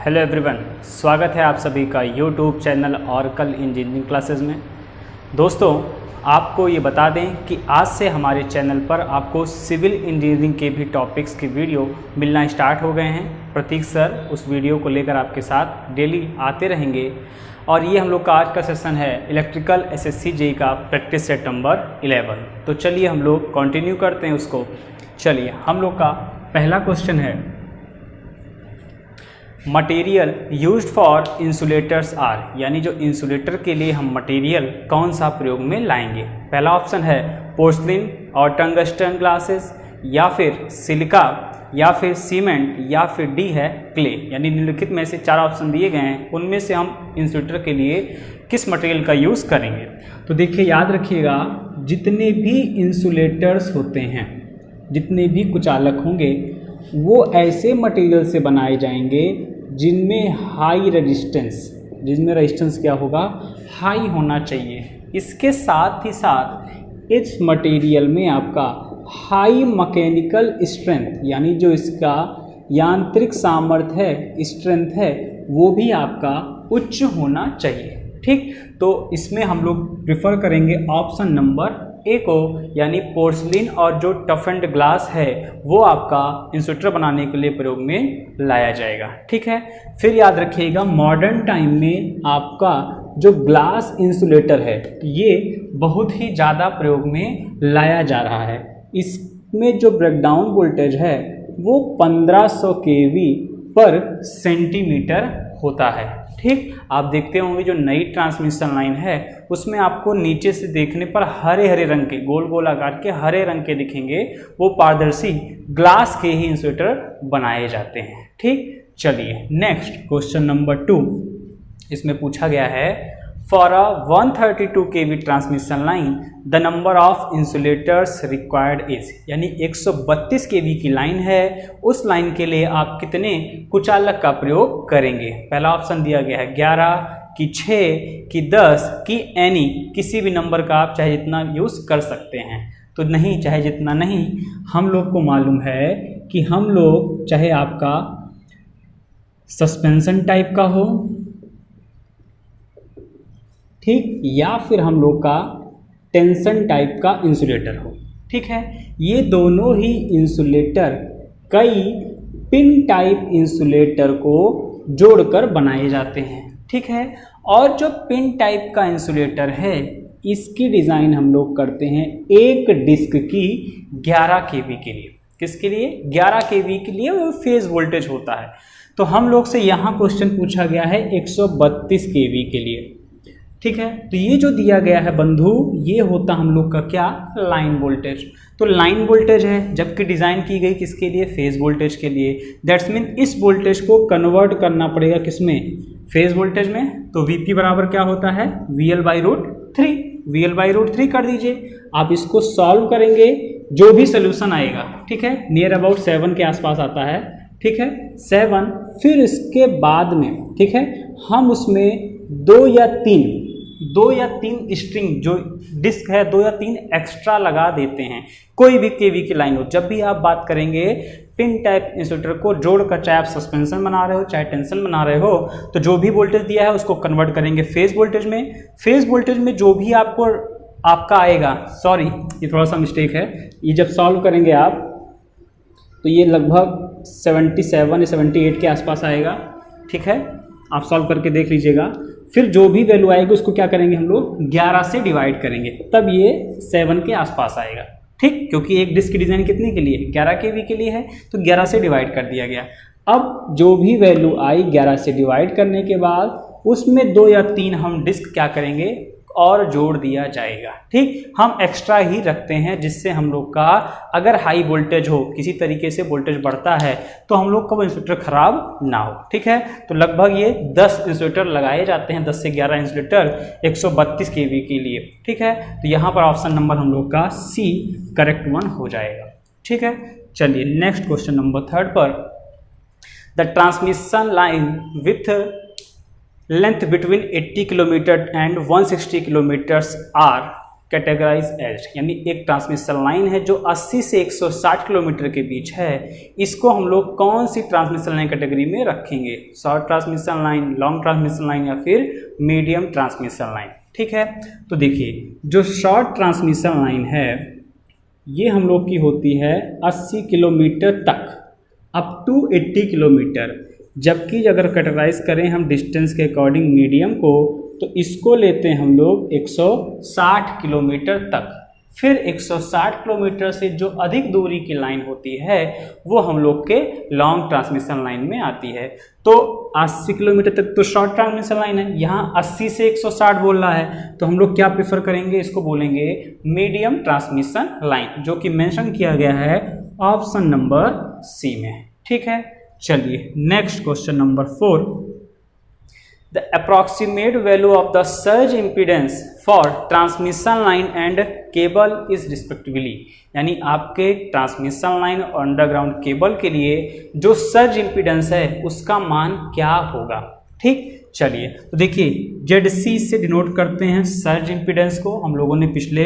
Hello everyone, स्वागत है आप सभी का YouTube channel oracle engineering classes में। दोस्तों, आपको ये बता दें कि आज से हमारे चैनल पर आपको सिविल इंजीनियरिंग के भी टॉपिक्स की वीडियो मिलना स्टार्ट हो गए हैं। प्रतीक सर उस वीडियो को लेकर आपके साथ डेली आते रहेंगे और ये हम लोग का आज का सेशन है इलेक्ट्रिकल एसएससी जेईई का प्रैक्टिस सेट नंबर 11। तो चलिए हम लोग कंटिन्यू करते हैं उसको। चलिए, हम लोग का पहला क्वेश्चन है material used for insulators are, यानी जो इंसुलेटर के लिए हम मटेरियल कौन सा प्रयोग में लाएंगे। पहला ऑप्शन है पोर्सलिन और टंगस्टन ग्लासेस, या फिर सिलिका, या फिर सीमेंट, या फिर डी है क्ले। यानी निम्नलिखित में से चार ऑप्शन दिए गए हैं, उनमें से हम इंसुलेटर के लिए किस मटेरियल का यूज़ करेंगे। तो देखिए, याद रखिएगा, जितने भी इंसुलेटर्स होते हैं, जितने भी कुचालक होंगे, वो ऐसे मटेरियल से बनाए जाएंगे जिनमें हाई रेजिस्टेंस, जिसमें रेजिस्टेंस क्या होगा, हाई होना चाहिए। इसके साथ ही साथ इस मटेरियल में आपका हाई मैकेनिकल स्ट्रेंथ, यानी जो इसका यांत्रिक सामर्थ्य है, स्ट्रेंथ है, वो भी आपका उच्च होना चाहिए। ठीक, तो इसमें हम लोग प्रिफर करेंगे ऑप्शन नंबर ए को, यानी पोर्सलिन और जो टफ एंड ग्लास है वो आपका इंसुलेटर बनाने के लिए प्रयोग में लाया जाएगा। ठीक है, फिर याद रखिएगा, मॉडर्न टाइम में आपका जो ग्लास इंसुलेटर है ये बहुत ही ज़्यादा प्रयोग में लाया जा रहा है। इसमें जो ब्रेकडाउन वोल्टेज है वो 1500 kV पर सेंटीमीटर होता है। ठीक, आप देखते होंगे जो नई ट्रांसमिशन लाइन है उसमें आपको नीचे से देखने पर हरे हरे रंग के, गोल गोल आकार के हरे रंग के दिखेंगे, वो पारदर्शी ग्लास के ही इंसुलेटर बनाए जाते हैं। ठीक, चलिए नेक्स्ट क्वेश्चन नंबर 2, इसमें पूछा गया है for a 132 kV transmission line the number of insulators required is, यानी 132 kV की लाइन है, उस लाइन के लिए आप कितने कुचालक का प्रयोग करेंगे। पहला ऑप्शन दिया गया है 11 कि 6 कि 10 कि एनी, किसी भी नंबर का आप चाहे जितना यूज़ कर सकते हैं। तो नहीं, चाहे जितना नहीं, हम लोग को मालूम है कि हम लोग चाहे आपका सस्पेंशन टाइप का हो, ठीक, या फिर हम लोग का टेंशन टाइप का इंसुलेटर हो। ठीक है, ये दोनों ही इंसुलेटर कई पिन टाइप इंसुलेटर को जोड़कर बनाए जाते हैं। ठीक है, और जो पिन टाइप का इंसुलेटर है इसकी डिज़ाइन हम लोग करते हैं एक डिस्क की 11 kV के लिए। किसके लिए? 11 kV के लिए, वो फेज वोल्टेज होता है। तो हम लोग से यहाँ क्वेश्चन पूछा गया है 132 kV के लिए। ठीक है, तो ये जो दिया गया है बंधु, ये होता हम लोग का क्या, लाइन वोल्टेज। तो लाइन वोल्टेज है, जबकि डिज़ाइन की गई किसके लिए, फेज वोल्टेज के लिए। दैट्स मीन इस वोल्टेज को कन्वर्ट करना पड़ेगा किसमें, फेज वोल्टेज में। तो Vp बराबर क्या होता है, VL/√3। VL/√3 कर दीजिए। आप इसको सॉल्व करेंगे, जो भी सोल्यूशन आएगा, ठीक है, नियर अबाउट 7 के आसपास आता है। ठीक है, 7। फिर इसके बाद में, ठीक है, हम उसमें 2 या 3 स्ट्रिंग जो डिस्क है, 2 या 3 एक्स्ट्रा लगा देते हैं। कोई भी केवी की लाइन हो, जब भी आप बात करेंगे पिन टाइप इंसुलेटर को जोड़कर, चाहे आप सस्पेंशन बना रहे हो चाहे टेंशन बना रहे हो, तो जो भी वोल्टेज दिया है उसको कन्वर्ट करेंगे फेज वोल्टेज में। फेज वोल्टेज में जो भी आपका आएगा, सॉरी ये थोड़ा सा मिस्टेक है, ये जब सॉल्व करेंगे आप तो ये लगभग 77 या 78 के आसपास आएगा। ठीक है, आप सॉल्व करके देख लीजिएगा। फिर जो भी वैल्यू आएगी उसको क्या करेंगे हम लोग, 11 से डिवाइड करेंगे, तब ये 7 के आसपास आएगा। ठीक, क्योंकि एक डिस्क की डिज़ाइन कितने के लिए, 11 kV के लिए है, तो 11 से डिवाइड कर दिया गया। अब जो भी वैल्यू आई 11 से डिवाइड करने के बाद उसमें 2 या 3 हम डिस्क क्या करेंगे, और जोड़ दिया जाएगा। ठीक, हम एक्स्ट्रा ही रखते हैं, जिससे हम लोग का अगर हाई वोल्टेज हो, किसी तरीके से वोल्टेज बढ़ता है, तो हम लोग का वो इंसुलेटर खराब ना हो। ठीक है, तो लगभग ये 10 इंसुलेटर लगाए जाते हैं, 10 से 11 इंसुलेटर 132 kV के लिए। ठीक है, तो यहाँ पर ऑप्शन नंबर हम लोग का सी करेक्ट वन हो जाएगा। ठीक है, चलिए नेक्स्ट क्वेश्चन नंबर 3 पर, the transmission line with length between 80 km and 160 km are categorise as, यानी एक ट्रांसमिशन लाइन है जो 80 से 160 किलोमीटर के बीच है, इसको हम लोग कौन सी ट्रांसमिशन लाइन कैटेगरी में रखेंगे? Short transmission line, long transmission line या फिर मीडियम ट्रांसमिशन लाइन। ठीक है, तो देखिए जो शॉर्ट ट्रांसमिशन लाइन है ये हम लोग की होती है 80 किलोमीटर तक, अप टू 80 किलोमीटर, जबकि अगर कैटेगराइज करें हम डिस्टेंस के अकॉर्डिंग मीडियम को, तो इसको लेते हैं हम लोग 160 किलोमीटर तक। फिर 160 किलोमीटर से जो अधिक दूरी की लाइन होती है वो हम लोग के लॉन्ग ट्रांसमिशन लाइन में आती है। तो 80 किलोमीटर तक तो शॉर्ट ट्रांसमिशन लाइन है, यहाँ 80 से 160 बोल रहा है, तो हम लोग क्या प्रेफर करेंगे? इसको बोलेंगे मीडियम ट्रांसमिशन लाइन, जो कि मेंशन किया गया है ऑप्शन नंबर सी में। ठीक है, चलिए next question number 4, the approximate value of the surge impedance for transmission line and cable is respectively, यानी आपके ट्रांसमिशन लाइन और अंडरग्राउंड केबल के लिए जो सर्ज इम्पीडेंस है उसका मान क्या होगा? ठीक, चलिए तो देखिए ZC से डिनोट करते हैं सर्ज इम्पीडेंस को, हम लोगों ने पिछले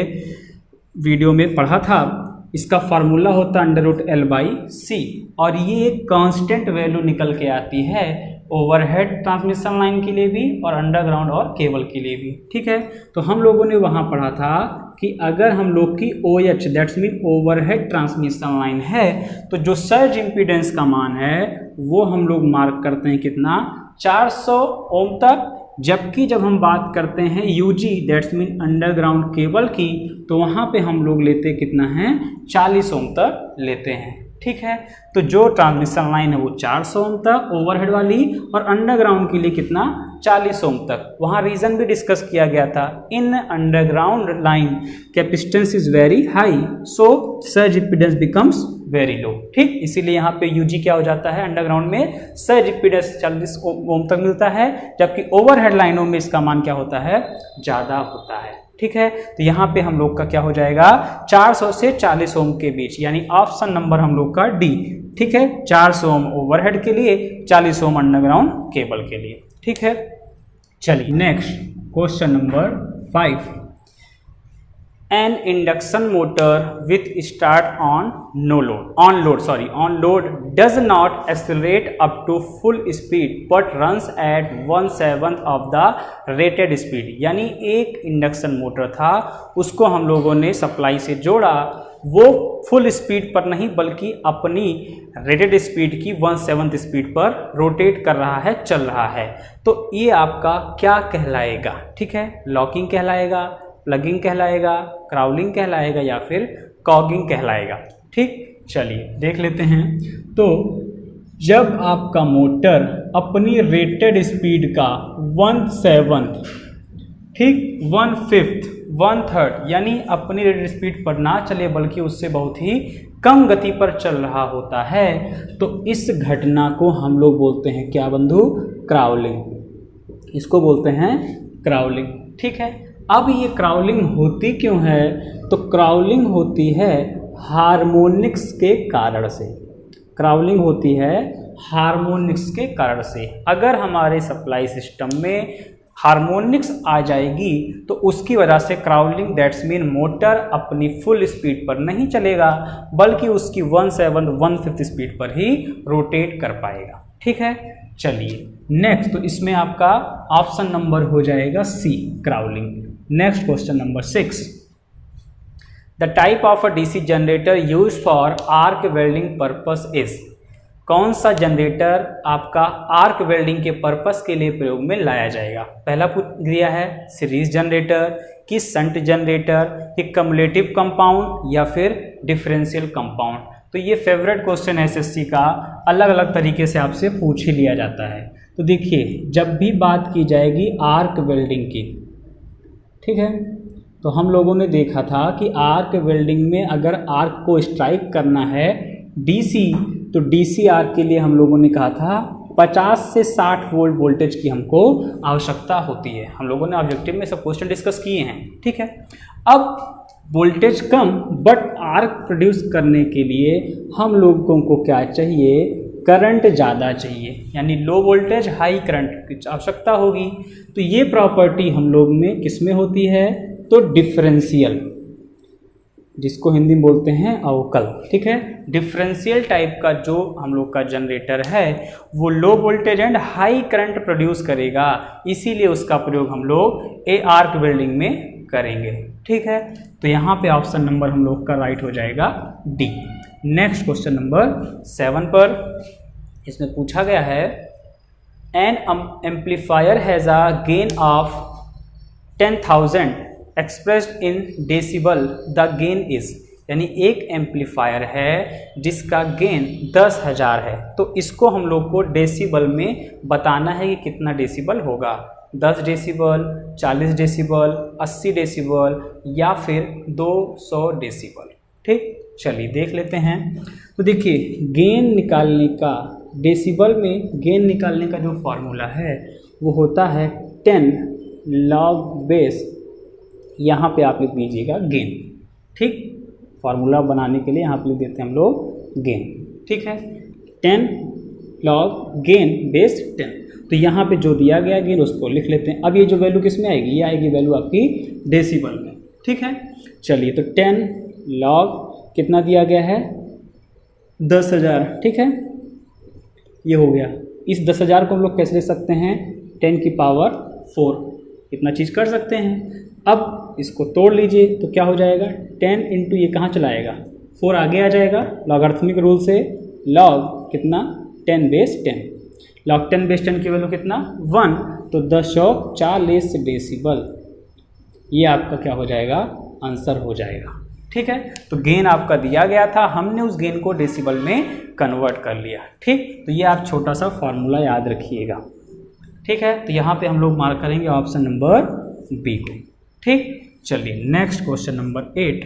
वीडियो में पढ़ा था। इसका फार्मूला होता है √L/C, और ये एक कांस्टेंट वैल्यू निकल के आती है ओवरहेड ट्रांसमिशन लाइन के लिए भी और अंडरग्राउंड और केबल के लिए भी। ठीक है, तो हम लोगों ने वहाँ पढ़ा था कि अगर हम लोग की OH that's mean overhead transmission line है, तो जो सर्ज इम्पीडेंस का मान है वो हम लोग मार्क करते हैं कितना? 400 ओम तक। जबकि जब हम बात करते हैं UG that's mean underground cable की, तो वहाँ पे हम लोग लेते कितना है? 40 ओम तक लेते हैं। ठीक है, तो जो ट्रांसमिशन लाइन है वो 400 ओम तक ओवरहेड वाली, और अंडरग्राउंड के लिए कितना? 40 ओम तक। वहाँ रीज़न भी डिस्कस किया गया था, इन underground line capacitance is very high so surge impedance becomes very low. ठीक, इसीलिए यहाँ पे UG क्या हो जाता है? अंडरग्राउंड में सर्ज इम्पीडेंस 40 ओम तक मिलता है, जबकि ओवरहेड लाइनों में इसका मान क्या होता है? ज़्यादा होता है। ठीक है, तो यहाँ पे हम लोग का क्या हो जाएगा? 400 से 40 ओम के बीच, यानी ऑप्शन नंबर हम लोग का D। ठीक है, 400 ओम ओवरहेड के लिए, 40 ओम अंडरग्राउंड केबल के लिए। ठीक है, चलिए next question number 5, an induction motor with start on load does not accelerate up to full speed but runs at 1/7 of the rated speed, यानी एक इंडक्शन मोटर था, उसको हम लोगों ने सप्लाई से जोड़ा, वो फुल स्पीड पर नहीं बल्कि अपनी रेटेड स्पीड की 1/7 स्पीड पर रोटेट कर रहा है, चल रहा है। तो ये आपका क्या कहलाएगा? ठीक है, लॉकिंग कहलाएगा, प्लगिंग कहलाएगा, क्राउलिंग कहलाएगा या फिर कॉगिंग कहलाएगा। ठीक, चलिए देख लेते हैं। तो जब आपका मोटर अपनी रेटेड स्पीड का 1/7, ठीक, 1/5, 1/3 यानी अपनी रेटेड स्पीड पर ना चले बल्कि उससे बहुत ही कम गति पर चल रहा होता है, तो इस घटना को हम लोग बोलते हैं क्या बंधु? क्राउलिंग। इसको बोलते हैं क्राउलिंग। ठीक है, अब ये क्राउलिंग होती क्यों है? तो क्राउलिंग होती है हार्मोनिक्स के कारण से। क्राउलिंग होती है हार्मोनिक्स के कारण से। अगर हमारे सप्लाई सिस्टम में हार्मोनिक्स आ जाएगी तो उसकी वजह से क्राउलिंग दैट्स मीन मोटर अपनी फुल स्पीड पर नहीं चलेगा बल्कि उसकी 1/7, 1/5 स्पीड पर ही रोटेट कर पाएगा। ठीक है, चलिए नेक्स्ट, तो इसमें आपका ऑप्शन नंबर हो जाएगा C, crawling. Next question number 6, the type of a DC generator use for arc welding purpose is, कौन सा जनरेटर आपका आर्क वेल्डिंग के पर्पस के लिए प्रयोग में लाया जाएगा? पहला पूछ दिया है सीरीज जनरेटर कि शंट जनरेटर कि कम्युलेटिव कंपाउंड या फिर डिफरेंशियल कंपाउंड। तो ये फेवरेट क्वेश्चन है SSC का, अलग अलग तरीके से आपसे पूछ ही लिया जाता है। तो देखिए जब भी बात की जाएगी आर्क वेल्डिंग की, ठीक है, तो हम लोगों ने देखा था कि आर्क वेल्डिंग में अगर आर्क को स्ट्राइक करना है DC, तो DC आर्क के लिए हम लोगों ने कहा था 50 से 60 वोल्ट वोल्टेज की हमको आवश्यकता होती है। हम लोगों ने ऑब्जेक्टिव में सब क्वेश्चन डिस्कस किए हैं। ठीक है, अब voltage come but arc produce करने के लिए हम लोगों को क्या चाहिए? करंट ज़्यादा चाहिए, यानी लो वोल्टेज हाई करंट की आवश्यकता होगी। तो ये प्रॉपर्टी हम लोग में किस में होती है? तो डिफरेंशियल, जिसको हिंदी में बोलते हैं अवकल, ठीक है। डिफरेंशियल टाइप का जो हम लोग का जनरेटर है वो low voltage and high current produce करेगा, इसीलिए उसका प्रयोग हम लोग आर्क वेल्डिंग में करेंगे, ठीक है। तो यहाँ पे ऑप्शन नंबर हम लोग का राइट हो जाएगा डी। नेक्स्ट क्वेश्चन नंबर 7 पर इसमें पूछा गया है N amplifier has a gain of 10,000 expressed in decibel, the gain is, यानी एक एम्पलीफायर है जिसका गेन 10,000 है, तो इसको हम लोग को डेसिबल में बताना है कि कितना डेसिबल होगा, 10 डेसिबल, 40 डेसिबल, 80 डेसिबल या फिर 200 डेसिबल, ठीक। चलिए देख लेते हैं। तो देखिए गेन निकालने का, डेसिबल में गेन निकालने का जो फॉर्मूला है वो होता है 10 लॉग बेस, यहाँ पे आप लिख दीजिएगा गेन, ठीक। फार्मूला बनाने के लिए यहाँ पे लिख देते हैं हम लोग गेन, ठीक है। 10 लॉग गेन बेस 10, तो यहाँ पे जो दिया गया गेन उसको लिख लेते हैं। अब ये जो वैल्यू किस में आएगी, ये आएगी वैल्यू आपकी डेसिबल में, ठीक है। चलिए तो 10 लॉग कितना दिया गया है 10,000, ठीक है, ये हो गया। इस 10,000 को हम लोग कैसे लिख सकते हैं, 10 की पावर 4, इतना चीज़ कर सकते हैं। अब इसको तोड़ लीजिए तो क्या हो जाएगा, 10 इंटू ये कहाँ चलाएगा, 4 आगे आ जाएगा, लॉगरिथमिक रूल से लॉग कितना 10 बेस 10, लॉग 10 बेस 10 की वैल्यू कितना 1, तो 1040 डेसिबल, ये आपका क्या हो जाएगा, आंसर हो जाएगा, ठीक है। तो गेन आपका दिया गया था, हमने उस गेन को डेसिबल में कन्वर्ट कर लिया, ठीक। तो ये आप छोटा सा फॉर्मूला याद रखिएगा, ठीक है। तो यहाँ पे हम लोग मार्क करेंगे ऑप्शन नंबर बी को, ठीक। चलिए नेक्स्ट क्वेश्चन नंबर 8,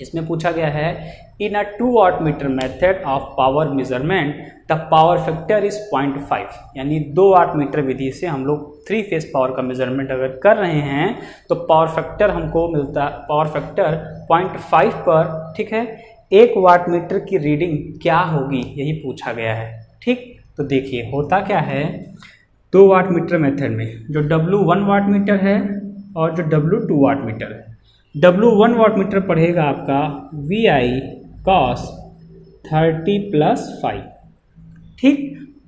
इसमें पूछा गया है in a 2 watt meter method of power measurement the power factor is 0.5, यानी 2 वाट मीटर विधि से हम लोग 3 फेज पावर का मेजरमेंट अगर कर रहे हैं तो पावर फैक्टर हमको मिलता, पावर फैक्टर 0.5 पर, ठीक है। 1 वाट मीटर की रीडिंग क्या होगी, यही पूछा गया है, ठीक। तो देखिए होता क्या है, 2 वाट मीटर मेथड में जो W1 वाट मीटर है और जो W2 वाट मीटर है, W1 वाट मीटर पढ़ेगा आपका VI cos 30 + 5, ठीक,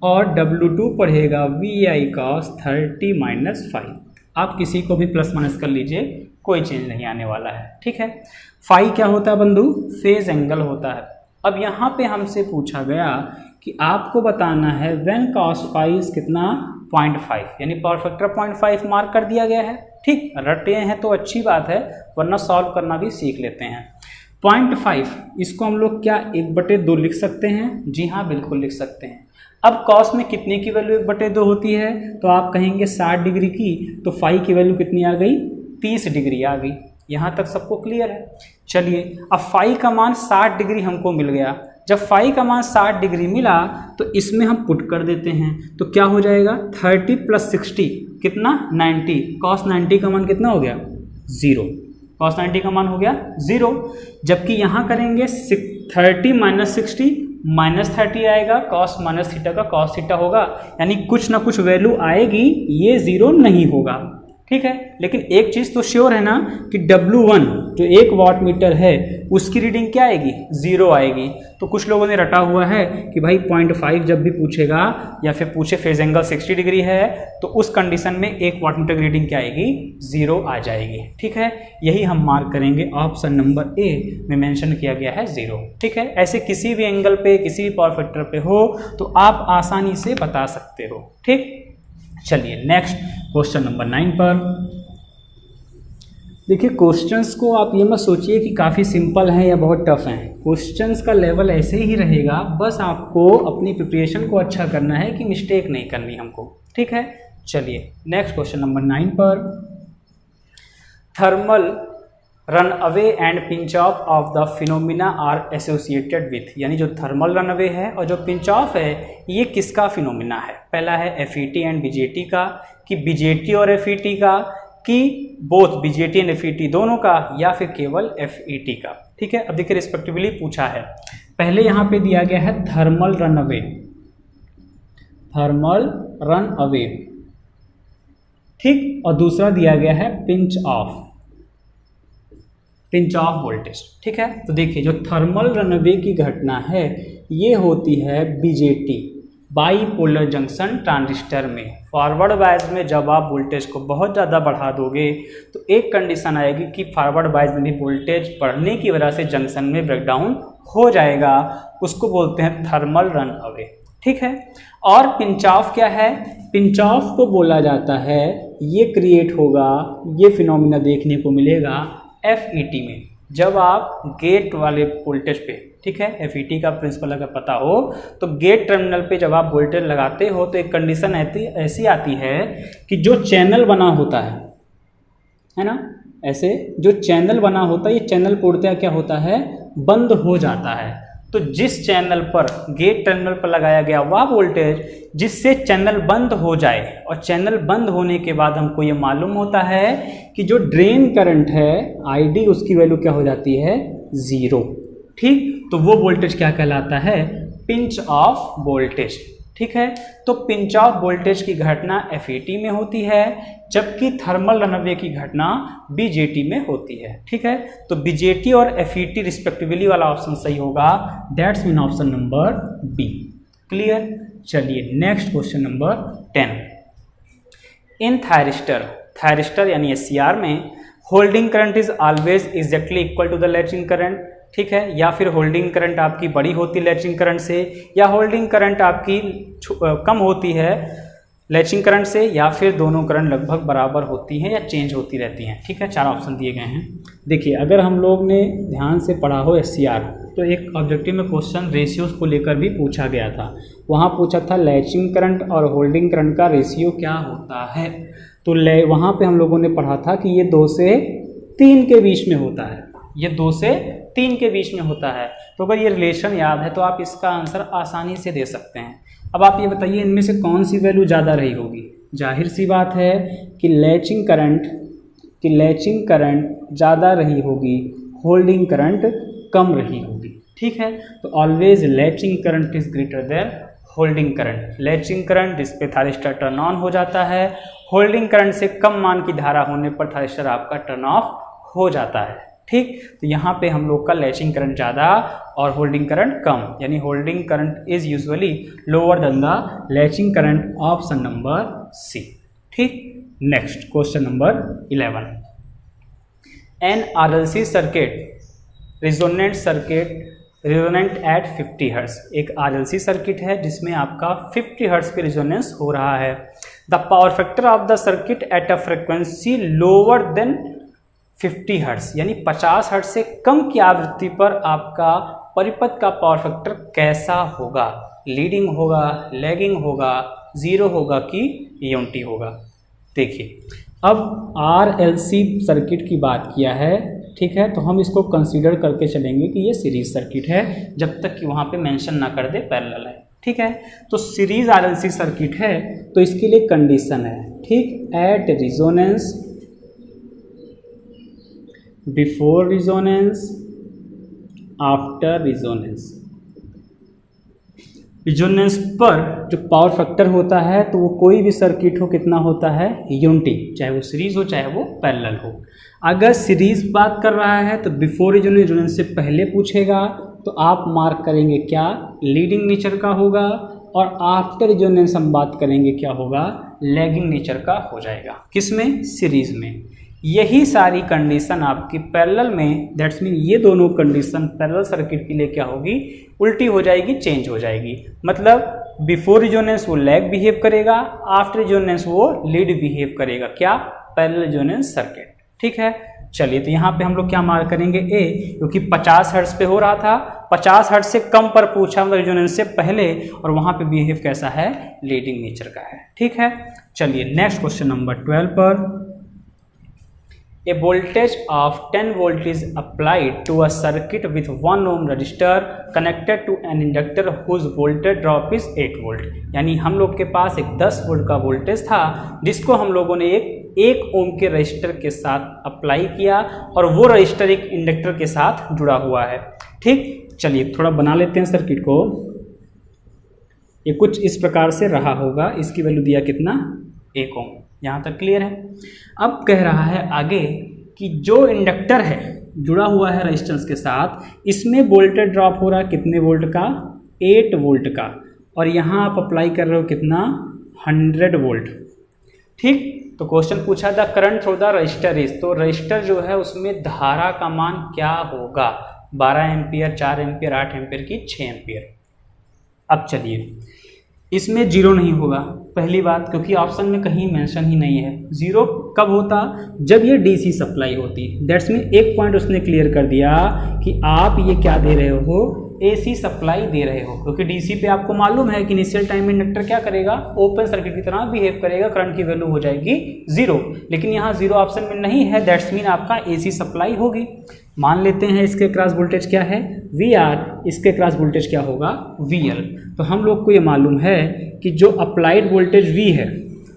और W2 पढ़ेगा VI cos 30 - 5। आप किसी को भी प्लस माइनस कर लीजिए, कोई चेंज नहीं आने वाला है, ठीक है। फाई क्या होता है बंधु, फेज एंगल होता है। अब यहाँ पे हमसे पूछा गया कि आपको बताना है व्हेन cos फाई कितना 0.5, यानी पावर फैक्टर 0.5 मार्क कर दिया गया है, ठीक। रटे हैं तो अच्छी बात है, वरना सॉल्व करना भी सीख लेते हैं। 0.5 इसको हम लोग क्या 1/2 लिख सकते हैं, जी हाँ बिल्कुल लिख सकते हैं। अब cos में कितने की वैल्यू 1/2 होती है, तो आप कहेंगे 60 डिग्री की, तो फाई की वैल्यू कितनी आ गई, 30 डिग्री आ गई। यहाँ तक सबको क्लियर है। चलिए अब फाई का मान 60 डिग्री हमको मिल गया, जब फाई का मान 60 डिग्री मिला तो इसमें हम पुट कर देते हैं, तो क्या हो जाएगा 30 + 60 कितना 90, cos 90 का मान कितना हो गया 0, cos 90 का मान हो गया 0। जबकि यहाँ करेंगे 30 - 60 -30 आएगा, cos -θ का cos θ होगा, यानी कुछ ना कुछ वैल्यू आएगी, ये 0 नहीं होगा, ठीक है। लेकिन एक चीज़ तो श्योर है ना कि W1 जो 1 वाट मीटर है उसकी रीडिंग क्या आएगी 0 आएगी। तो कुछ लोगों ने रटा हुआ है कि भाई 0.5 जब भी पूछेगा या फिर पूछे फेज एंगल 60 डिग्री है तो उस कंडीशन में 1 वाट मीटर की रीडिंग क्या आएगी 0 आ जाएगी, ठीक है। यही हम मार्क करेंगे, ऑप्शन नंबर ए में मेंशन किया गया है 0, ठीक है। ऐसे किसी भी एंगल पे किसी भी पावर फैक्टर पे हो तो आप आसानी से बता सकते हो, ठीक। चलिए नेक्स्ट क्वेश्चन नंबर 9 पर देखिए। क्वेश्चंस को आप ये मत सोचिए कि काफ़ी सिंपल हैं या बहुत टफ हैं, क्वेश्चंस का लेवल ऐसे ही रहेगा, बस आपको अपनी प्रिपरेशन को अच्छा करना है कि मिस्टेक नहीं करनी हमको, ठीक है। चलिए नेक्स्ट क्वेश्चन नंबर 9 पर thermal runaway and pinch off the phenomena are associated with, यानी जो थर्मल रन अवे है और जो पिंच ऑफ है ये किसका फिनोमिना है। पहला है FET एंड BJT का, कि BJT और FET का, कि बोथ BJT एंड FET दोनों का, या फिर केवल FET का, ठीक है। अब देखिए रिस्पेक्टिवली पूछा है, पहले यहाँ पे दिया गया है thermal run away, thermal run away, ठीक, और दूसरा दिया गया है pinch of, pinch of voltage. ठीक है, तो देखिए जो थर्मल रनअवे की घटना है ये होती है बीजेटी, बाईपोलर जंक्शन ट्रांजिस्टर में। फॉरवर्ड बायस में जब आप वोल्टेज को बहुत ज़्यादा बढ़ा दोगे तो एक कंडीशन आएगी कि फॉरवर्ड बायस में भी वोल्टेज बढ़ने की वजह से जंक्शन में ब्रेकडाउन हो जाएगा, उसको बोलते हैं थर्मल रन अवे। ठीक है, और पिंच ऑफ क्या है? पिंच ऑफ को बोला जाता है, ये क्रिएट होगा, ये फिनोमिना देखने को मिलेगा FET में, जब आप गेट वाले वोल्टेज पे, ठीक है, FET का प्रिंसिपल अगर पता हो तो गेट टर्मिनल पे जब आप वोल्टेज लगाते हो तो एक कंडीशन ऐसी आती है कि जो चैनल बना होता है ना, ऐसे जो चैनल बना होता है ये चैनल पूर्णतः क्या होता है, बंद हो जाता है। तो जिस चैनल पर गेट टर्मिनल पर लगाया गया वह वोल्टेज जिससे चैनल बंद हो जाए, और चैनल बंद होने के बाद हमको ये मालूम होता है कि जो ड्रेन करंट है ID उसकी वैल्यू क्या हो जाती है, 0। ठीक, तो वो वोल्टेज क्या कहलाता है, पिंच ऑफ वोल्टेज। ठीक है, तो पिंच ऑफ वोल्टेज की घटना FET में होती है, जबकि थर्मल रनअवे की घटना BJT में होती है। ठीक है, तो BJT और FET रिस्पेक्टिवली वाला ऑप्शन सही होगा, that's mean option number B। Clear? चलिए next question number 10। In thyristor यानी SCR में holding current is always exactly equal to the latching current. ठीक है, या फिर होल्डिंग करंट आपकी बड़ी होती है लैचिंग करंट से, या होल्डिंग करंट आपकी कम होती है लैचिंग करंट से, या फिर दोनों करंट लगभग बराबर होती हैं या चेंज होती रहती हैं। ठीक है, 4 ऑप्शन दिए गए हैं। देखिए अगर हम लोग ने ध्यान से पढ़ा हो SCR तो एक ऑब्जेक्टिव में क्वेश्चन रेशियोज को लेकर भी पूछा गया था। वहाँ पूछा था लैचिंग करंट और होल्डिंग करंट का रेशियो क्या होता है, तो वहाँ पे हम लोगों ने पढ़ा था कि ये 2 से 3 के बीच में होता है, ये 2 से 3 के बीच में होता है। तो अगर ये रिलेशन याद है तो आप इसका आंसर आसानी से दे सकते हैं। अब आप ये बताइए इनमें से कौन सी वैल्यू ज़्यादा रही होगी। जाहिर सी बात है कि लैचिंग करंट ज़्यादा रही होगी, होल्डिंग करंट कम रही होगी। ठीक है, तो always latching current is greater than holding current. Latching current जिस पे थायरिस्टर टर्न ऑन हो जाता है, होल्डिंग करंट से कम मान की धारा होने पर थायरिस्टर आपका टर्न ऑफ हो जाता है। ठीक, तो यहाँ पे हम लोग का लैचिंग करंट ज़्यादा और होल्डिंग करंट कम, यानी holding current is usually lower than the latching current, option number C। ठीक, next question number 11। An RLC circuit resonant at 50 hertz. एक RLC सर्किट है जिसमें आपका 50 हर्ट्ज पे रिजोनेंस हो रहा है। The power factor of the circuit at a frequency lower than 50 hertz, यानी 50 हर्ट्ज से कम की आवृत्ति पर आपका परिपथ का पावर फैक्टर कैसा होगा, लीडिंग होगा, लैगिंग होगा, 0 होगा कि यूनिटी होगा। देखिए अब RLC सर्किट की बात किया है, ठीक है, तो हम इसको कंसीडर करके चलेंगे कि ये सीरीज सर्किट है जब तक कि वहाँ पे मेंशन ना कर दे पैरेलल है। ठीक है, तो सीरीज RLC सर्किट है तो इसके लिए कंडीशन है, ठीक, at resonance, before resonance, after resonance. Resonance पर जो पावर फैक्टर होता है तो वो कोई भी सर्किट हो कितना होता है, यूनिटी, चाहे वो सीरीज हो चाहे वो पैरेलल हो। अगर सीरीज बात कर रहा है तो बिफोर रिजोनेंस से पहले पूछेगा तो आप मार्क करेंगे क्या, लीडिंग नेचर का होगा, और आफ्टर रिजोनेंस हम बात करेंगे क्या होगा, लैगिंग नेचर का हो जाएगा। किसमें, सीरीज में। यही सारी कंडीशन आपकी पैरेलल में, दैट्स मीन ये दोनों कंडीशन पैरेलल सर्किट के लिए क्या होगी, उल्टी हो जाएगी, चेंज हो जाएगी। मतलब बिफोर रिजोनेंस वो लैग बिहेव करेगा, आफ्टर रिजोनेंस वो लीड बिहेव करेगा, क्या, पैरेलल रिजोनेंस सर्किट। ठीक है, चलिए तो यहाँ पे हम लोग क्या मार्क करेंगे, ए, क्योंकि 50 हर्ट्ज पे हो रहा था, 50 हर्ट्ज से कम पर पूछा, मतलब रिजोनेंस से पहले, और वहाँ पे बिहेव कैसा है, लीडिंग नेचर का है। ठीक है, चलिए नेक्स्ट क्वेश्चन नंबर 12 पर। A voltage of 10 volt is applied to a circuit with 1 ohm resistor connected to an inductor whose voltage drop is 8 volt। यानी हम लोग के पास एक 10 वोल्ट का वोल्टेज था जिसको हम लोगों ने एक ओम के रजिस्टर के साथ अप्लाई किया, और वो रजिस्टर एक इंडक्टर के साथ जुड़ा हुआ है। ठीक, चलिए थोड़ा बना लेते हैं सर्किट को। ये कुछ इस प्रकार से रहा होगा, इसकी वैल्यू दिया कितना, 1 ओम। यहाँ तक क्लियर है। अब कह रहा है आगे कि जो इंडक्टर है जुड़ा हुआ है रेजिस्टेंस के साथ, इसमें वोल्टेज ड्रॉप हो रहा है कितने वोल्ट का, 8 वोल्ट का, और यहाँ आप अप्लाई कर रहे हो कितना, 100 वोल्ट। ठीक, तो क्वेश्चन पूछा था current through the register is, तो रजिस्टर जो है उसमें धारा का मान क्या होगा, 12 एम्पियर, 4 एम्पियर, 8 एम्पियर की 6 एम्पियर। अब चलिए, इसमें जीरो नहीं होगा पहली बात, क्योंकि ऑप्शन में कहीं मेंशन ही नहीं है। जीरो कब होता, जब ये डीसी सप्लाई होती। दैट्स मीन एक पॉइंट उसने क्लियर कर दिया कि आप ये क्या दे रहे हो, एसी सप्लाई दे रहे हो, क्योंकि डीसी पे आपको मालूम है कि इनिशियल टाइम में इंडक्टर क्या करेगा, ओपन सर्किट की तरह बिहेव करेगा, करंट की वैल्यू हो जाएगी जीरो। लेकिन यहाँ जीरो ऑप्शन में नहीं है, दैट्स मीन आपका एसी सप्लाई होगी। मान लेते हैं इसके क्रॉस वोल्टेज क्या है, वी आर, इसके क्रॉस वोल्टेज क्या होगा, वी एल। तो हम लोग को ये मालूम है कि जो अप्लाइड वोल्टेज वी है,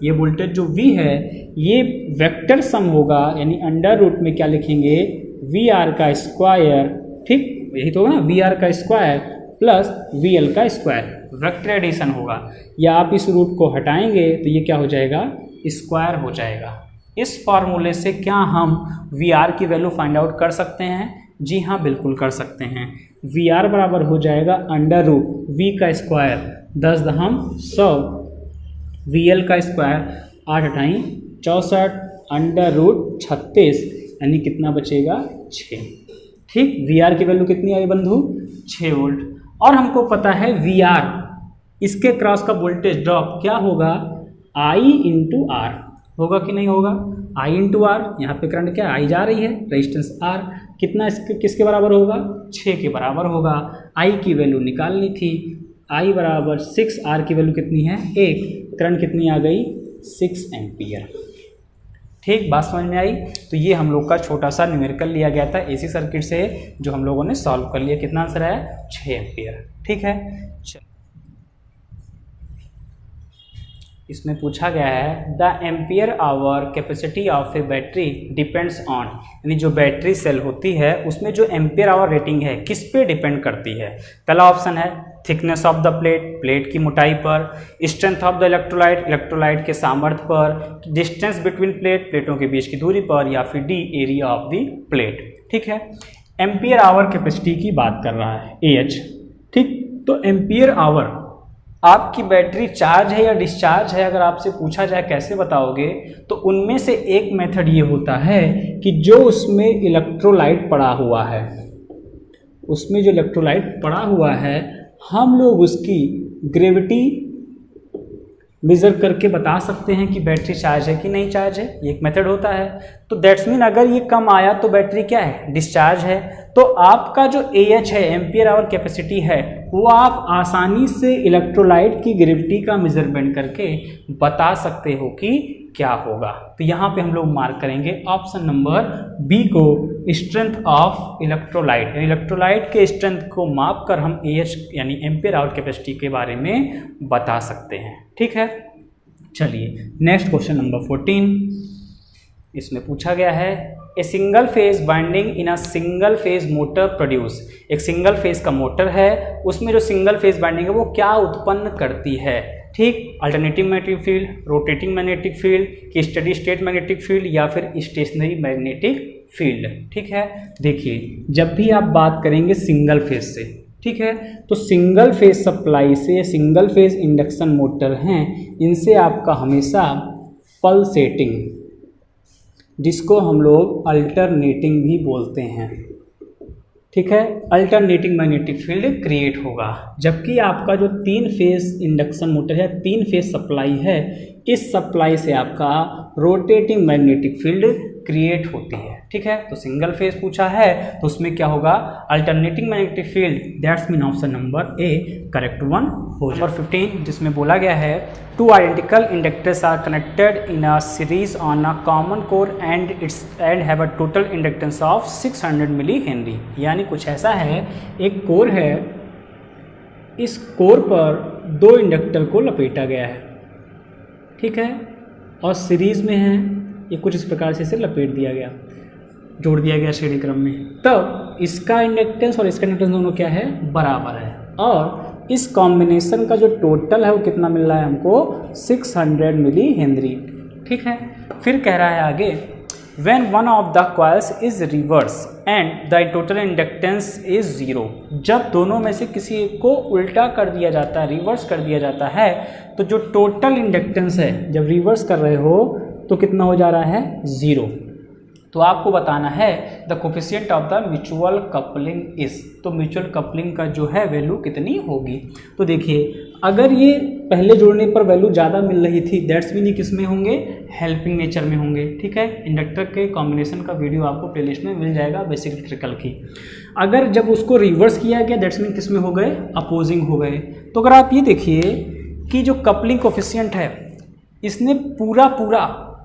ये वोल्टेज जो वी है ये वेक्टर सम होगा, यानी अंडर रूट में क्या लिखेंगे, वी आर का स्क्वायर, ठीक यही तो होगा ना, वी आर का स्क्वायर प्लस वी एल का स्क्वायर, वेक्टर एडिशन होगा। या आप इस रूट को हटाएंगे तो ये क्या हो जाएगा, स्क्वायर हो जाएगा। इस फार्मूले से क्या हम वी आर की वैल्यू फाइंड आउट कर सकते हैं, जी हाँ बिल्कुल कर सकते हैं। वी आर बराबर हो जाएगा अंडर रूट वी का स्क्वायर 10 दहम 100, वी एल का स्क्वायर 8 अठाई 64, अंडर रूट 36, यानी कितना बचेगा 6। ठीक, वी आर की वैल्यू कितनी आई बंधु, 6 वोल्ट। और हमको पता है वी आर, इसके क्रॉस का वोल्टेज ड्रॉप क्या होगा, आई इंटू आर होगा कि नहीं होगा, आई इंटू आर। यहाँ पे करंट क्या, आई जा रही है, रेजिस्टेंस आर कितना, इसके किसके बराबर होगा, 6 के बराबर होगा। आई की वैल्यू निकालनी थी, आई बराबर 6, आर की वैल्यू कितनी है 1, करंट कितनी आ गई 6 एम्पियर। ठीक, बात समझ में आई। तो ये हम लोग का छोटा सा न्यूमेरिकल लिया गया था एसी सर्किट से, जो हम लोगों ने सॉल्व कर लिया। कितना आंसर है, 6 एम्पियर। ठीक है, इसमें पूछा गया है the ampere hour capacity of A battery depends on, यानी जो बैटरी सेल होती है उसमें जो एम्पियर आवर रेटिंग है किस पे डिपेंड करती है। पहला ऑप्शन है thickness of the plate, plate की मोटाई पर, strength of the electrolyte, electrolyte के सामर्थ्य पर, डिस्टेंस बिटवीन प्लेट, प्लेटों के बीच की दूरी पर, या फिर D area of the plate. ठीक है, एम्पियर आवर कैपेसिटी की बात कर रहा है AH। ठीक, तो एम्पियर आवर, आपकी बैटरी चार्ज है या डिस्चार्ज है, अगर आपसे पूछा जाए कैसे बताओगे, तो उनमें से एक मेथड ये होता है कि जो उसमें इलेक्ट्रोलाइट पड़ा हुआ है, उसमें जो इलेक्ट्रोलाइट पड़ा हुआ है हम लोग उसकी ग्रेविटी मेज़र करके बता सकते हैं कि बैटरी चार्ज है कि नहीं चार्ज है, ये एक मेथड होता है। तो दैट्स मीन अगर ये कम आया तो बैटरी क्या है, डिस्चार्ज है। तो आपका जो AH है, एम्पियर आवर कैपेसिटी है, वो आप आसानी से इलेक्ट्रोलाइट की ग्रेविटी का मेजरमेंट करके बता सकते हो कि क्या होगा। तो यहाँ पे हम लोग मार्क करेंगे ऑप्शन नंबर बी को, स्ट्रेंथ ऑफ इलेक्ट्रोलाइट। इलेक्ट्रोलाइट के स्ट्रेंथ को माप कर हम AH यानी एम्पियर आवर कैपेसिटी के बारे में बता सकते हैं। ठीक है, चलिए नेक्स्ट क्वेश्चन नंबर 14। इसमें पूछा गया है a single phase winding in a single phase motor produce. एक सिंगल फेज का मोटर है, उसमें जो सिंगल फेज वाइंडिंग है वो क्या उत्पन्न करती है। ठीक, alternating magnetic field, rotating magnetic field, कि स्टडी स्टेट मैग्नेटिक फील्ड, या फिर स्टेशनरी मैग्नेटिक फील्ड। ठीक है, देखिए जब भी आप बात करेंगे सिंगल फेज से, ठीक है, तो सिंगल फेज सप्लाई से, सिंगल फेज इंडक्शन मोटर हैं, इनसे आपका हमेशा पल्सेटिंग, जिसको हम लोग अल्टरनेटिंग भी बोलते हैं, ठीक है, अल्टरनेटिंग मैग्नेटिक फील्ड क्रिएट होगा। जबकि आपका जो 3 फेज इंडक्शन मोटर है, 3 फेज सप्लाई है, इस सप्लाई से आपका रोटेटिंग मैग्नेटिक फील्ड क्रिएट होती है। ठीक है, तो सिंगल फेज पूछा है तो उसमें क्या होगा, alternating magnetic field, that's mean option number A correct one हो जाए। नंबर 15 जिसमें बोला गया है two identical inductors are connected in a series on a common core and have a total inductance of 600 millihenry. यानी कुछ ऐसा है, एक कोर है, इस कोर पर 2 इंडक्टर को लपेटा गया है, ठीक है, और सीरीज में है, ये कुछ इस प्रकार से इसे लपेट दिया गया, जोड़ दिया गया श्रेणी क्रम में। तब इसका इंडक्टेंस और इसका इंडक्टेंस दोनों क्या है, बराबर है, और इस कॉम्बिनेशन का जो टोटल है वो कितना मिल रहा है हमको, 600 मिली हेनरी। ठीक है, फिर कह रहा है आगे when one of the coils is reverse and the total inductance is 0, जब दोनों में से किसी को उल्टा कर दिया जाता है, रिवर्स कर दिया जाता है, तो जो टोटल इंडक्टेंस है जब रिवर्स कर रहे हो तो कितना हो जा रहा है 0। तो आपको बताना है the coefficient of the mutual coupling is, तो म्यूचुअल कपलिंग का जो है वैल्यू कितनी होगी। तो देखिए अगर ये पहले जोड़ने पर वैल्यू ज़्यादा मिल रही थी, दैट्स मीन किस में होंगे, हेल्पिंग नेचर में होंगे। ठीक है, इंडक्टर के कॉम्बिनेशन का वीडियो आपको प्लेलिस्ट में मिल जाएगा बेसिक इलेक्ट्रिकल की। अगर जब उसको रिवर्स किया गया दैट्स मीन किस में हो गए, अपोजिंग हो गए। तो अगर आप ये देखिए कि जो कपलिंग कोफिशिएंट है इसने पूरा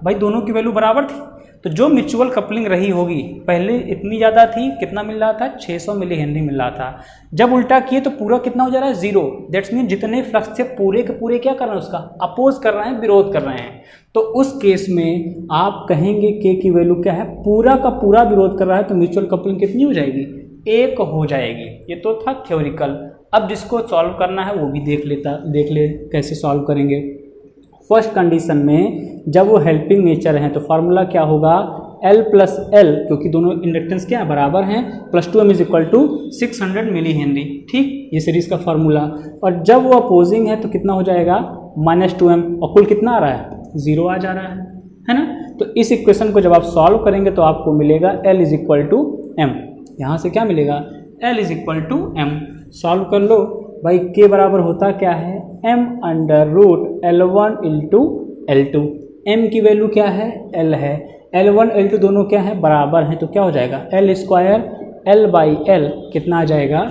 भाई दोनों की वैल्यू बराबर थी, तो जो म्यूचुअल कपलिंग रही होगी पहले इतनी ज़्यादा थी, कितना मिल रहा था 600 मिली हेनरी मिल रहा था, जब उल्टा किए तो पूरा कितना हो जा रहा है 0। दैट्स मीन जितने फ्लक्स थे पूरे के पूरे क्या कर रहे हैं, उसका अपोज कर रहे हैं, विरोध कर रहे हैं। तो उस केस में आप कहेंगे के की वैल्यू क्या है, पूरा का पूरा विरोध कर रहा है, तो म्यूचुअल कपलिंग कितनी हो जाएगी, 1 हो जाएगी। ये तो था थ्योरिकल। अब जिसको सॉल्व करना है वो भी देख ले कैसे सॉल्व करेंगे। फर्स्ट कंडीशन में जब वो हेल्पिंग नेचर हैं तो फार्मूला क्या होगा, L प्लस L, क्योंकि दोनों इंडक्टेंस क्या बराबर हैं, plus 2m is equal to 600 millihenry. ठीक, ये सीरीज का फार्मूला। और जब वो अपोजिंग है तो कितना हो जाएगा -2m, और कुल कितना आ रहा है 0 आ जा रहा है ना। तो इस इक्वेशन को जब आप सॉल्व करेंगे तो आपको मिलेगा L is equal to m। यहाँ से क्या मिलेगा, L is equal to m। Solve कर लो भाई, के बराबर होता क्या है, m under root L1 into L2। m की वैल्यू क्या है, L है, L1 L2 दोनों क्या है, बराबर हैं, तो क्या हो जाएगा L square L by L कितना आ जाएगा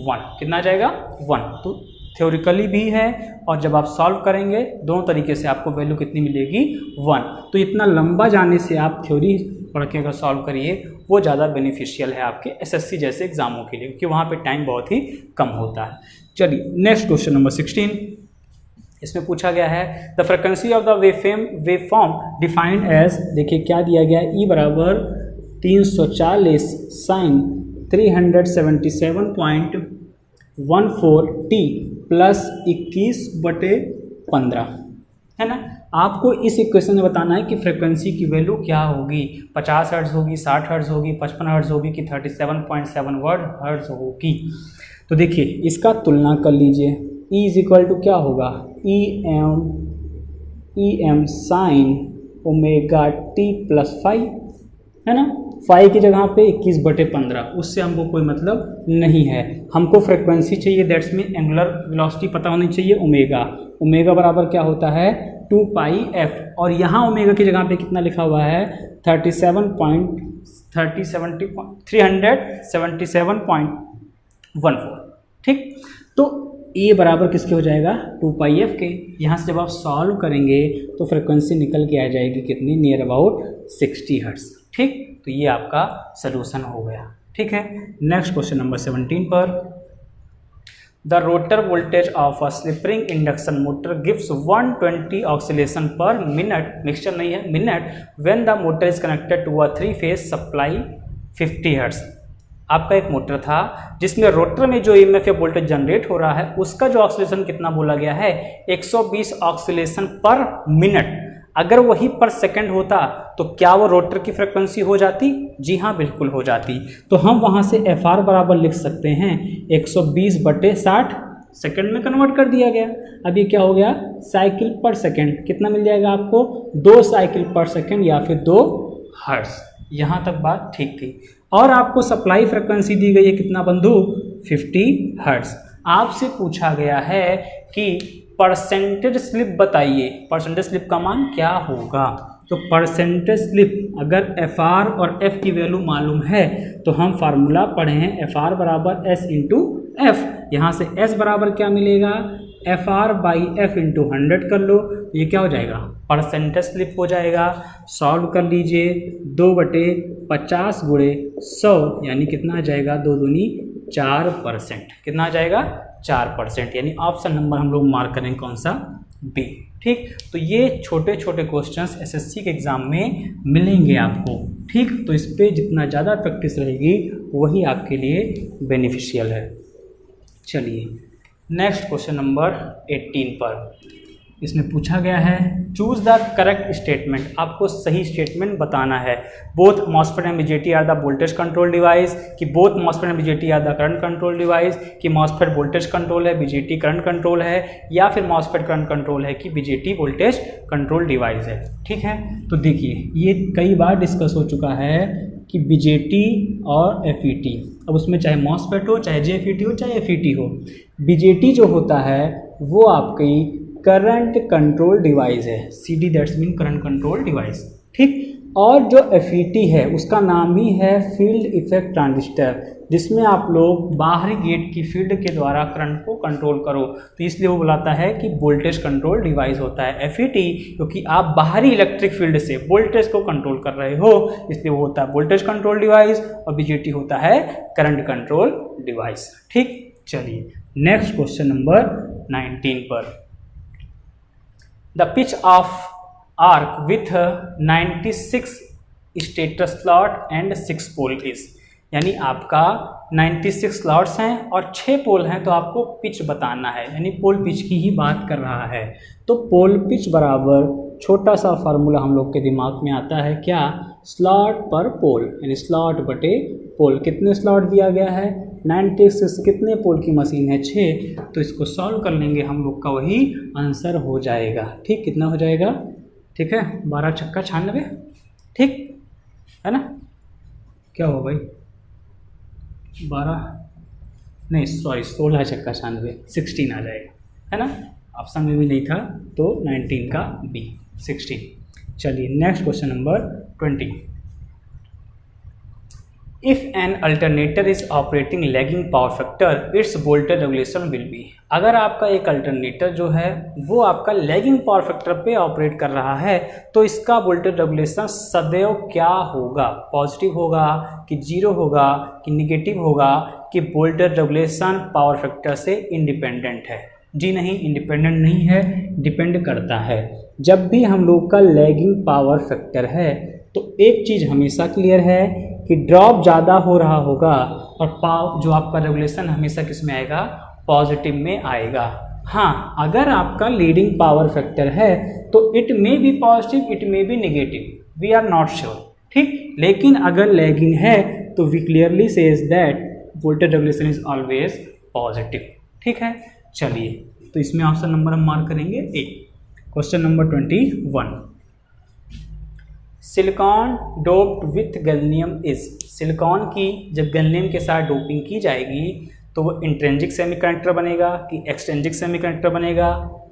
1, कितना आ जाएगा 1। तो थ्योरिकली भी है और जब आप सॉल्व करेंगे दोनों तरीके से आपको वैल्यू कितनी मिलेगी 1। तो इतना लंबा जाने से आप थ्योरी पढ़ के अगर सॉल्व करिए वो ज़्यादा बेनिफिशियल है आपके एसएससी जैसे एग्जामों के लिए, क्योंकि वहाँ पे टाइम बहुत ही कम होता है। चलिए नेक्स्ट क्वेश्चन नंबर 16, इसमें पूछा गया है the frequency of the wave form defined as, देखिए क्या दिया गया है, ई बराबर 340 साइन 377.14 t प्लस 21/15 है ना। आपको इस इक्वेशन में बताना है कि फ्रिक्वेंसी की वैल्यू क्या होगी, 50 हर्ट्ज होगी, 60 हर्ट्ज होगी, 55 हर्ट्ज होगी कि 37.7 हर्ट्ज होगी। तो देखिए इसका तुलना कर लीजिए, E इज इक्वल टू क्या होगा, E M sine omega T plus 5 है ना। 5 की जगह पे 21/15, उससे हमको कोई मतलब नहीं है, हमको फ्रिक्वेंसी चाहिए, दैट्स मीन एंगुलर वेलोसिटी पता होनी चाहिए ओमेगा बराबर क्या होता है 2πf, और यहाँ ओमेगा की जगह पे कितना लिखा हुआ है 377.14। ठीक, तो ए बराबर किसके हो जाएगा 2πf के। यहाँ से जब आप सॉल्व करेंगे तो फ्रिक्वेंसी निकल के आ जाएगी कितनी, नियर अबाउट 60 हर्ट्ज। ठीक, तो ये आपका सलूशन हो गया। ठीक है, नेक्स्ट क्वेश्चन नंबर 17 पर, the rotor voltage of a slip ring induction motor gives 120 oscillation per minute, mixture नहीं है minute, when the motor is connected to a three phase supply 50 hertz. आपका एक मोटर था जिसमें रोटर में जो ईएमएफ या वोल्टेज जनरेट हो रहा है उसका जो ऑक्सीलेशन कितना बोला गया है 120 ऑक्सीलेशन पर मिनट। अगर वही पर सेकंड होता तो क्या वो रोटर की फ्रीक्वेंसी हो जाती, जी हाँ बिल्कुल हो जाती। तो हम वहाँ से एफ आर बराबर लिख सकते हैं 120/60, सेकंड में कन्वर्ट कर दिया गया। अब ये क्या हो गया साइकिल पर सेकंड, कितना मिल जाएगा आपको 2 साइकिल पर सेकंड या फिर 2 हर्ट्ज। यहाँ तक बात ठीक थी। और आपको सप्लाई फ्रिक्वेंसी दी गई है कितना बंधु 50 हर्ट्ज। आपसे पूछा गया है कि परसेंटेज स्लिप बताइए, परसेंटेज स्लिप का मान क्या होगा। तो परसेंटेज स्लिप अगर एफ आर और एफ की वैल्यू मालूम है तो हम फार्मूला पढ़े हैं एफ आर बराबर एस इंटू एफ। यहाँ से एस बराबर क्या मिलेगा F R by F into 100 कर लो, ये क्या हो जाएगा परसेंटेज स्लिप हो जाएगा। सॉल्व कर लीजिए 2/50 × 100 यानी कितना आ जाएगा 2 दूनी 4%, कितना आ जाएगा 4%, यानी ऑप्शन नंबर हम लोग मार्क करें कौन सा बी। ठीक, तो ये छोटे छोटे क्वेश्चंस एसएससी के एग्ज़ाम में मिलेंगे आपको। ठीक, तो इस पर जितना ज़्यादा प्रैक्टिस रहेगी वही आपके लिए बेनिफिशियल है। चलिए नेक्स्ट क्वेश्चन नंबर 18 पर, इसमें पूछा गया है चूज द करेक्ट स्टेटमेंट, आपको सही स्टेटमेंट बताना है। Both MOSFET and BJT are the voltage control device, कि both MOSFET and BJT are the current control device, कि मॉसफेट वोल्टेज कंट्रोल है बीजेटी करंट कंट्रोल है, या फिर मॉसफेट करंट कंट्रोल है कि बीजेटी वोल्टेज कंट्रोल डिवाइस है। ठीक है, तो देखिए ये कई बार डिस्कस हो चुका है कि बीजेटी और एफईटी, अब उसमें चाहे मॉसफेट हो, चाहे जेएफईटी हो, चाहे एफईटी हो, बीजेटी जो होता है वो आपकी करंट कंट्रोल डिवाइस है, CD that's mean current control device. ठीक, और जो एफईटी है उसका नाम ही है फील्ड इफेक्ट ट्रांजिस्टर, जिसमें आप लोग बाहरी गेट की फील्ड के द्वारा करंट को कंट्रोल करो, तो इसलिए वो बुलाता है कि वोल्टेज कंट्रोल डिवाइस होता है एफईटी, क्योंकि आप बाहरी इलेक्ट्रिक फील्ड से वोल्टेज को कंट्रोल कर रहे हो, इसलिए वो होता है वोल्टेज कंट्रोल डिवाइस, और बीजेटी होता है करंट कंट्रोल डिवाइस। ठीक, चलिए नेक्स्ट क्वेश्चन नंबर 19 पर। The pitch of arc with 96 stator slot and 6 pole is, यानी आपका 96 स्लॉट्स हैं और 6 पोल हैं, तो आपको पिच बताना है, यानी पोल पिच की ही बात कर रहा है। तो पोल पिच बराबर छोटा सा फार्मूला हम लोग के दिमाग में आता है क्या, स्लॉट पर पोल, यानी स्लॉट बटे पोल। कितने स्लॉट दिया गया है, 96, कितने पोल की मशीन है 6, तो इसको सॉल्व कर लेंगे हम लोग का वही आंसर हो जाएगा। ठीक, कितना हो जाएगा, ठीक है 12 छक्का 96, ठीक है ना, क्या हुआ भाई 12 नहीं सॉरी 16 छक्का 96, 16 आ जाएगा, है ना, ऑप्शन में भी नहीं था तो 19 का बी 16। चलिए next question number 20। If an alternator is operating lagging power factor it's voltage regulation will be, अगर आपका एक अल्टरनेटर जो है वो आपका लैगिंग पावर फैक्टर पे ऑपरेट कर रहा है तो इसका वोल्टेज रेगुलेशन सदैव क्या होगा, पॉजिटिव होगा कि जीरो होगा कि निगेटिव होगा कि वोल्टेज रेगुलेशन पावर फैक्टर से इंडिपेंडेंट है। जी नहीं, इंडिपेंडेंट नहीं है, डिपेंड करता है। जब भी हम लोग का लैगिंग पावर फैक्टर है तो एक चीज़ हमेशा क्लियर है कि ड्रॉप ज़्यादा हो रहा होगा और जो आपका रेगुलेशन हमेशा किस में आएगा, पॉजिटिव में आएगा। हाँ, अगर आपका लीडिंग पावर फैक्टर है तो it may be positive, it may be negative, we are not sure. ठीक, लेकिन अगर लैगिंग है तो we clearly says that voltage regulation is always positive. ठीक है, चलिए तो इसमें ऑप्शन नंबर हम मार्क करेंगे A. Question number 21, silicon doped with gallium is, silicon की जब गैलियम के साथ डोपिंग की जाएगी तो वो इंट्रिंसिक सेमीकंडक्टर बनेगा कि एक्सट्रिंसिक सेमीकंडक्टर बनेगा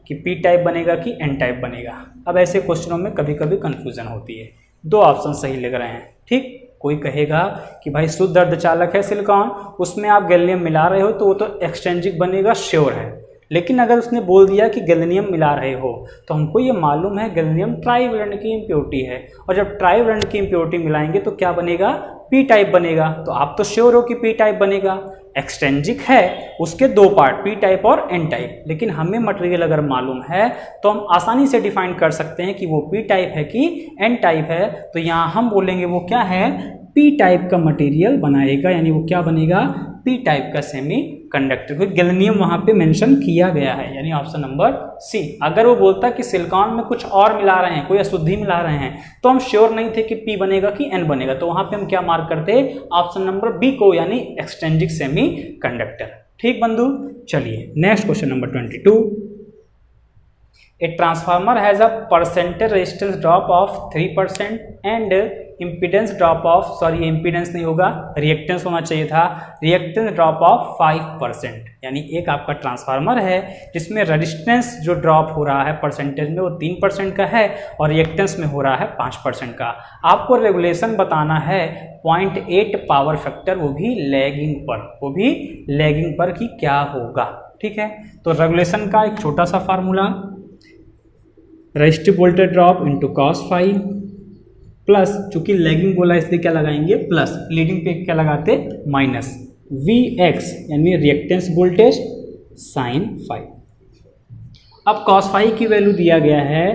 कि पी टाइप बनेगा कि एन टाइप बनेगा। अब ऐसे क्वेश्चनों में कभी कभी कंफ्यूजन होती है, दो ऑप्शन सही लग रहे हैं। ठीक, कोई कहेगा कि भाई शुद्ध अर्धचालक है सिलिकॉन, उसमें आप गैलियम मिला रहे हो तो वो तो एक्सट्रिंसिक बनेगा, श्योर है। लेकिन अगर उसने बोल दिया कि गैलियम मिला रहे हो तो हमको ये मालूम है गैलियम ट्राइवैलेंट की इम्प्योरिटी है, और जब ट्राइवैलेंट की इम्प्योरिटी मिलाएंगे तो क्या बनेगा, पी टाइप बनेगा। तो आप तो श्योर हो कि पी टाइप बनेगा। एक्सट्रिंसिक है, उसके दो पार्ट पी टाइप और एन टाइप, लेकिन हमें मटेरियल अगर मालूम है तो हम आसानी से डिफाइन कर सकते हैं कि वो पी टाइप है कि एन टाइप है। तो यहाँ हम बोलेंगे वो क्या है, पी टाइप का मटेरियल बनाएगा, यानी वो क्या बनेगा, पी टाइप का सेमी कंडक्टर, क्योंकि गैलियम वहाँ पे मेंशन किया गया है, यानी ऑप्शन नंबर सी। अगर वो बोलता कि सिलिकॉन में कुछ और मिला रहे हैं, कोई अशुद्धि मिला रहे हैं, तो हम श्योर नहीं थे कि पी बनेगा कि एन बनेगा, तो वहाँ पे हम क्या मार्क करते, ऑप्शन नंबर बी को, यानी एक्सट्रिंसिक सेमी कंडक्टर। ठीक बंधु, चलिए next question number 22। A transformer has a percentage resistance drop of 3% and impedance drop of, sorry impedance नहीं होगा, reactance होना चाहिए था, reactance drop of 5%। यानी एक आपका ट्रांसफार्मर है जिसमें रेजिस्टेंस जो ड्रॉप हो रहा है परसेंटेज में वो 3% का है और रिएक्टेंस में हो रहा है 5% का। आपको रेगुलेशन बताना है 0.8 पावर फैक्टर, वो भी लैगिंग पर, वो भी लैगिंग पर कि क्या होगा। ठीक है, तो रेगुलेशन का एक छोटा सा formula, resistive voltage drop into cos phi plus, चूंकि लैगिंग बोला इसलिए क्या लगाएंगे प्लस, लीडिंग पे क्या लगाते माइनस, वी एक्स यानी रिएक्टेंस वोल्टेज साइन फाई। अब कॉस फाई की वैल्यू दिया गया है,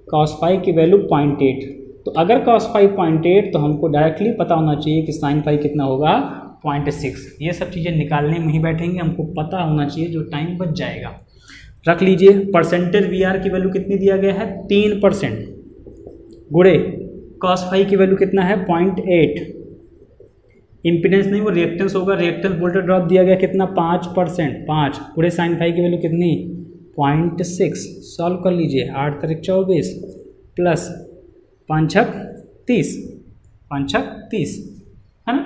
कॉस फाई की वैल्यू 0.8, तो अगर कॉस फाई 0.8 तो हमको डायरेक्टली पता होना चाहिए कि साइन फाई कितना होगा 0.6। ये सब चीज़ें निकालने में ही बैठेंगे, हमको पता होना चाहिए, जो टाइम बच जाएगा। रख लीजिए। परसेंटेज वी आर की वैल्यू कितनी दिया गया है 3%, गुणे कॉस फाई की वैल्यू कितना है 0.8, इम्पीडेंस नहीं वो रिएक्टेंस होगा, रिएक्टेंस वोल्टेज ड्रॉप दिया गया कितना 5%, 5 गुणे साइन फाई की वैल्यू कितनी 0.6। सॉल्व कर लीजिए, 8 तारीख 24 प्लस 5 छक 30, 5 छक 30 है ना,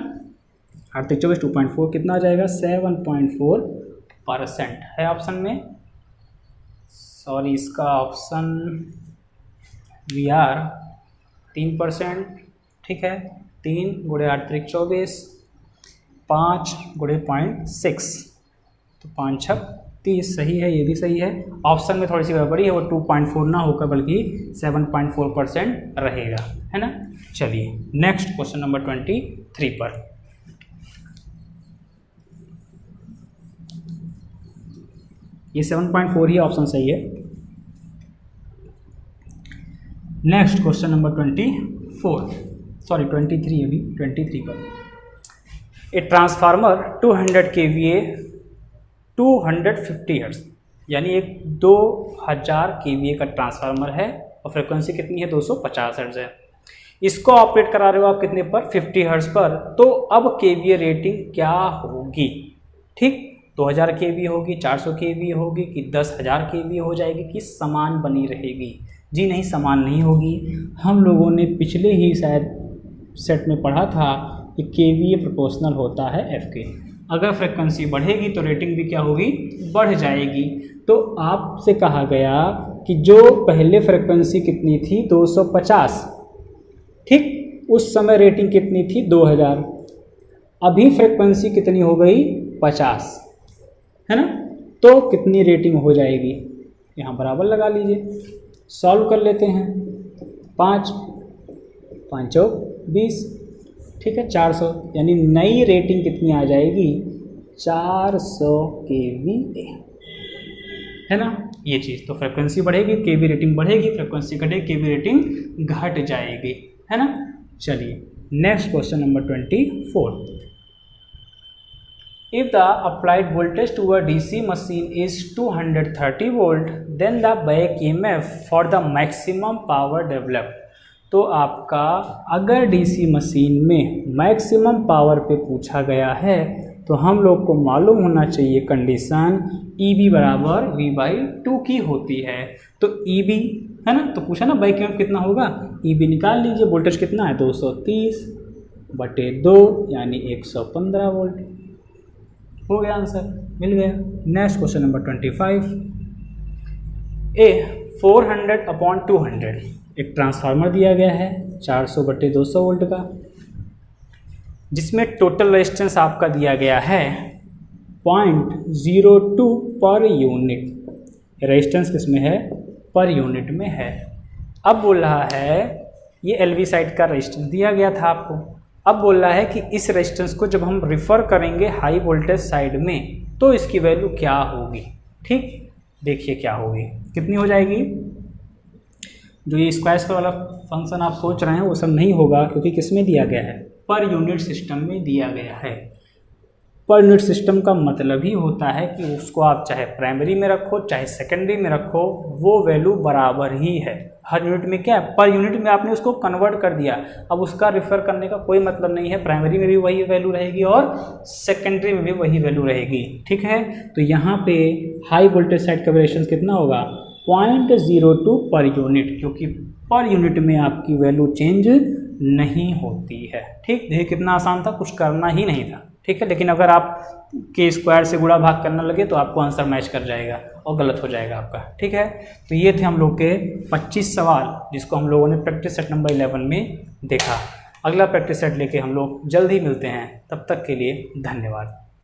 8 तारीख 24 2.4 कितना आ जाएगा 7.4% है ऑप्शन में। सॉरी इसका ऑप्शन वी आर 3%, ठीक है। 3 गुणे 8 तारीख 24, 5 गुणे 0.6 तो 5 छक 30 सही है, ये भी सही है। ऑप्शन में थोड़ी सी गड़बड़ी है, वो 2.4 ना होकर बल्कि 7.4% रहेगा, है ना। चलिए नेक्स्ट क्वेश्चन नंबर 23 पर। ये 7.4 ही ऑप्शन सही है। नेक्स्ट क्वेश्चन नंबर 23 अभी 23 पर। ए ट्रांसफार्मर 200 kVA 250 हर्ट्ज, यानी एक 2000 kVA का ट्रांसफार्मर है और फ्रिक्वेंसी कितनी है 250 हर्ट्ज है। इसको ऑपरेट करा रहे हो आप कितने पर 50 हर्ट्ज पर, तो अब केवीए रेटिंग क्या होगी, ठीक 2000 kVA होगी, 400 kVA होगी कि 10,000 kVA हो जाएगी कि समान बनी रहेगी। जी नहीं, समान नहीं होगी। हम लोगों ने पिछले ही शायद सेट में पढ़ा था कि केवीए प्रोपोर्शनल होता है एफ के। अगर फ्रिक्वेंसी बढ़ेगी तो रेटिंग भी क्या होगी, बढ़ जाएगी। तो आपसे कहा गया कि जो पहले फ्रिक्वेंसी कितनी थी 250, ठीक, उस समय रेटिंग कितनी थी 2000, अभी फ्रिक्वेंसी कितनी हो गई 50, है ना, तो कितनी रेटिंग हो जाएगी, यहाँ बराबर लगा लीजिए। सॉल्व कर लेते हैं, 5 5 20, ठीक है 400, यानी नई रेटिंग कितनी आ जाएगी 400 kVA, है ना। ये चीज़ तो फ्रिक्वेंसी बढ़ेगी केवी रेटिंग बढ़ेगी, फ्रिक्वेंसी घटेगी केवी रेटिंग घट जाएगी, है ना। चलिए next question number 24। If the applied voltage to a DC machine is 230 volt, then the back EMF for the maximum power developed। तो आपका अगर डीसी मशीन में मैक्सिमम पावर पे पूछा गया है तो हम लोग को मालूम होना चाहिए कंडीशन EB बराबर V/2 की होती है। तो EB है ना, तो पूछा ना बाइक EMF कितना होगा, EB निकाल लीजिए। वोल्टेज कितना है 230/2 यानी 115 वोल्ट, हो गया आंसर, मिल गया। Next question number 25। ए 400/200 एक ट्रांसफार्मर दिया गया है 400/200 वोल्ट का, जिसमें टोटल रेजिस्टेंस आपका दिया गया है 0.02 पर यूनिट। रेजिस्टेंस किसमें है, पर यूनिट में है। अब बोल रहा है ये एलवी साइड का रेजिस्टेंस दिया गया था आपको, अब बोल रहा है कि इस रेजिस्टेंस को जब हम रिफ़र करेंगे हाई वोल्टेज साइड में तो इसकी वैल्यू क्या होगी, ठीक देखिए क्या होगी, कितनी हो जाएगी। जो ये स्क्वायर वाला फंक्शन आप सोच रहे हैं वो सब नहीं होगा, क्योंकि किस में दिया गया है, पर यूनिट सिस्टम में दिया गया है। पर यूनिट सिस्टम का मतलब ही होता है कि उसको आप चाहे प्राइमरी में रखो चाहे सेकेंडरी में रखो, वो वैल्यू बराबर ही है। हर यूनिट में क्या है, पर यूनिट में आपने उसको कन्वर्ट कर दिया, अब उसका रिफ़र करने का कोई मतलब नहीं है, प्राइमरी में भी वही वैल्यू रहेगी और सेकेंडरी में भी वही वैल्यू रहेगी, ठीक है। तो यहाँ पे हाई वोल्टेज साइड का वेरिएशन कितना होगा 0.02 पर यूनिट, क्योंकि पर यूनिट में आपकी वैल्यू चेंज नहीं होती है, ठीक। देखिए कितना आसान था, कुछ करना ही नहीं था, ठीक है। लेकिन अगर आप के स्क्वायर से गुणा भाग करने लगे तो आपको आंसर मैच कर जाएगा और गलत हो जाएगा आपका, ठीक है। तो ये थे हम लोग के 25 सवाल जिसको हम लोगों ने प्रैक्टिस सेट नंबर 11 में देखा। अगला प्रैक्टिस सेट लेके हम लोग जल्द ही मिलते हैं, तब तक के लिए धन्यवाद।